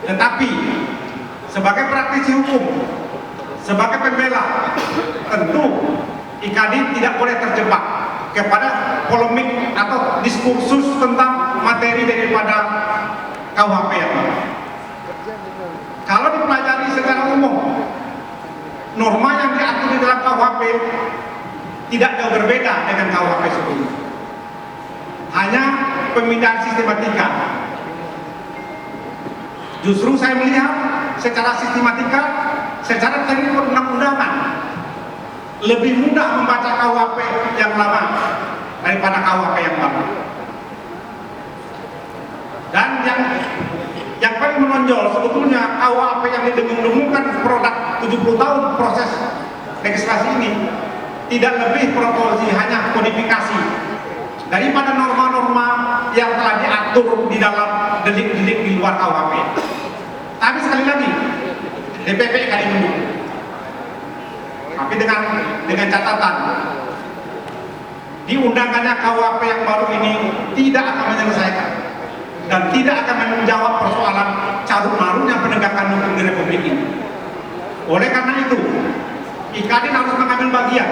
Tetapi sebagai praktisi hukum, sebagai pembela, tentu Kadin tidak boleh terjebak kepada polemik atau diskursus tentang materi daripada KUHP yang baru. Kalau dipelajari secara umum, norma yang diatur di dalam KUHP tidak jauh berbeda dengan KUHP sebelumnya. Hanya pemindahan sistematika. Justru saya melihat secara sistematika, secara teknik perundang-undangan lebih mudah membaca KUHP yang lama daripada KUHP yang baru. Dan yang paling menonjol sebetulnya KUHP yang didengung-dengungkan produk 70 tahun proses legislasi ini tidak lebih proposisi, hanya kodifikasi daripada norma-norma yang telah diatur di dalam delik-delik di luar KUHP. Tapi sekali lagi, DPP kali mendukung. Tapi dengan catatan, di undangannya KUHP yang baru ini tidak akan menyelesaikan dan tidak akan menjawab persoalan carut-marutnya penegakan hukum di Republik ini. Oleh karena itu, Kadin harus mengambil bagian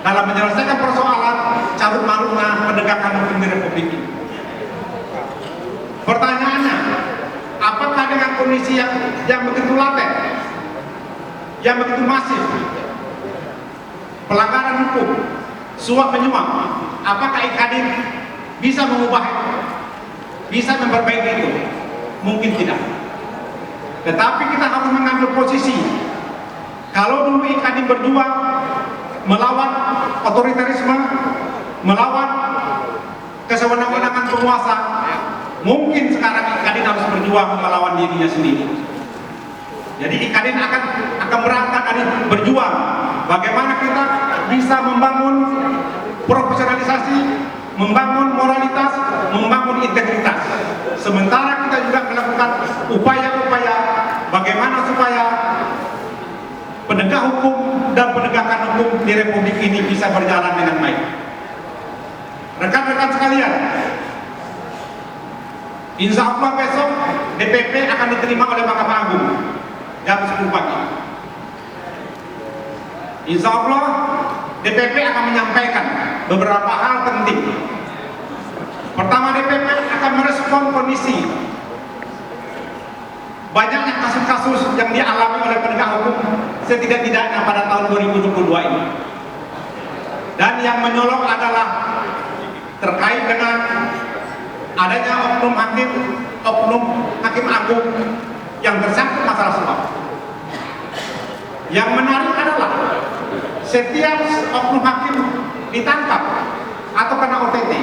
dalam menyelesaikan persoalan carut-marutnya penegakan hukum di Republik ini. Pertanyaannya, apakah dengan kondisi yang begitu laten, yang begitu masif, pelanggaran hukum, suap menyuap, apakah Kadin bisa mengubah itu, bisa memperbaiki itu? Mungkin tidak. Tetapi kita harus mengambil posisi. Kalau dulu Kadin berjuang melawan otoritarisme, melawan kesewenang-wenangan penguasa, mungkin sekarang Kadin harus berjuang melawan dirinya sendiri. Jadi Kadin akan berangkat dari berjuang bagaimana kita bisa membangun profesionalisasi, membangun moralitas, membangun integritas. Sementara kita juga melakukan upaya-upaya bagaimana supaya penegak hukum dan penegakan hukum di Republik ini bisa berjalan dengan baik. Rekan-rekan sekalian, insya Allah besok DPP akan diterima oleh Mahkamah Agung jam 10 pagi. Insya Allah DPP akan menyampaikan beberapa hal penting. Pertama, DPP akan merespon kondisi banyaknya kasus-kasus yang dialami oleh penegak hukum setidak-tidaknya pada tahun 2022 ini. Dan yang menyolok adalah terkait dengan adanya oknum hakim agung yang tersangkut masalah suap. Yang menarik adalah setiap oknum hakim ditangkap atau kena OTT,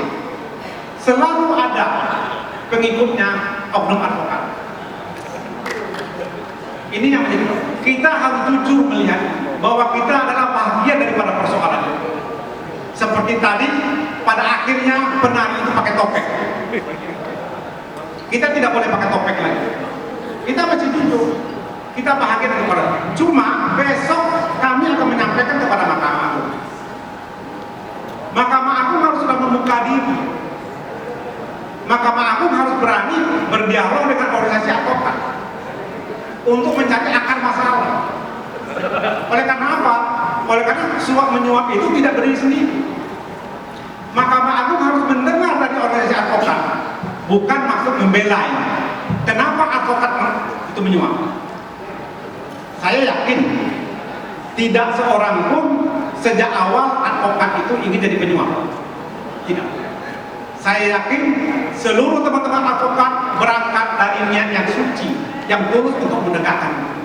selalu ada pengikutnya oknum advokat. Ini yang menjadi, kita harus jujur melihat bahwa kita adalah bagian daripada persoalan. Seperti tadi, pada akhirnya penari itu pakai topeng. Kita tidak boleh pakai topeng lagi. Kita masih jujur, kita bahagia daripada. Cuma besok kami akan menyampaikan kepada Mahkamah Agung. Mahkamah Agung harus sudah membuka diri. Mahkamah Agung harus berani berdialog dengan organisasi advokat untuk mencari akar masalah. Oleh karena apa? Oleh karena suap menyuap itu tidak berdiri sendiri. Mahkamah Agung harus mendengar dari organisasi advokat, bukan maksud membelai. Kenapa advokat itu menyuap? Saya yakin tidak seorang pun sejak awal advokat itu ingin jadi penyuap. Tidak. Saya yakin seluruh teman-teman advokat berangkat dari niat yang suci, yang tulus untuk menegakkan.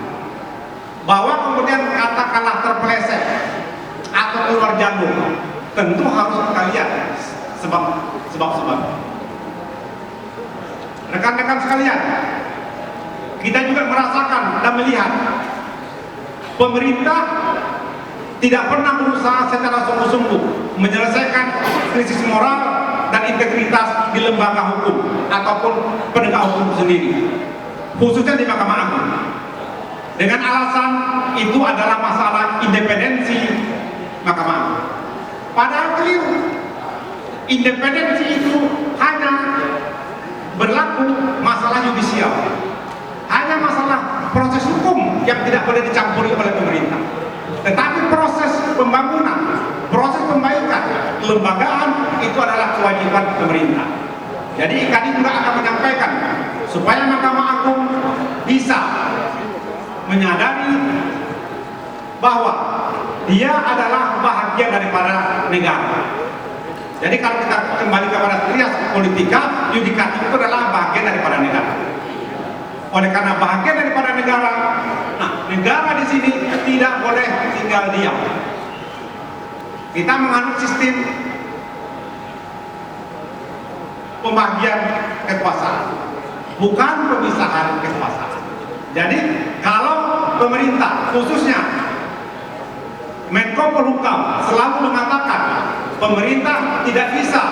Bahwa kemudian katakanlah terpeleset atau keluar jalur, tentu harus kita lihat sebab-sebab. Rekan-rekan sekalian, kita juga merasakan dan melihat pemerintah tidak pernah berusaha secara sungguh-sungguh menyelesaikan krisis moral dan integritas di lembaga hukum ataupun penegak hukum sendiri, khususnya di Mahkamah Agung, dengan alasan itu adalah masalah independensi Mahkamah Agung. Padahal keliru. Independensi itu hanya berlaku masalah yudisial. yang tidak boleh dicampuri oleh pemerintah. Tetapi proses pembangunan, proses perbaikan, kelembagaan itu adalah kewajiban pemerintah. Jadi kami juga akan menyampaikan supaya Mahkamah Agung bisa menyadari bahwa dia adalah bahagian daripada negara. Jadi kalau kita kembali kepada trias politika, yudikatif itu adalah bagian daripada negara. Oleh karena bahagian daripada negara, nah negara di sini tidak boleh tinggal diam. Kita menganut sistem pembagian kekuasaan, bukan pemisahan kekuasaan. Jadi kalau pemerintah khususnya Menko Polhukam selalu mengatakan pemerintah tidak bisa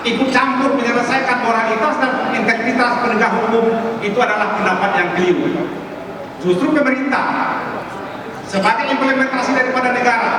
ikut campur menyelesaikan moralitas dan integritas penegak hukum, itu adalah pendapat yang keliru. Justru pemerintah sebagai implementasi daripada negara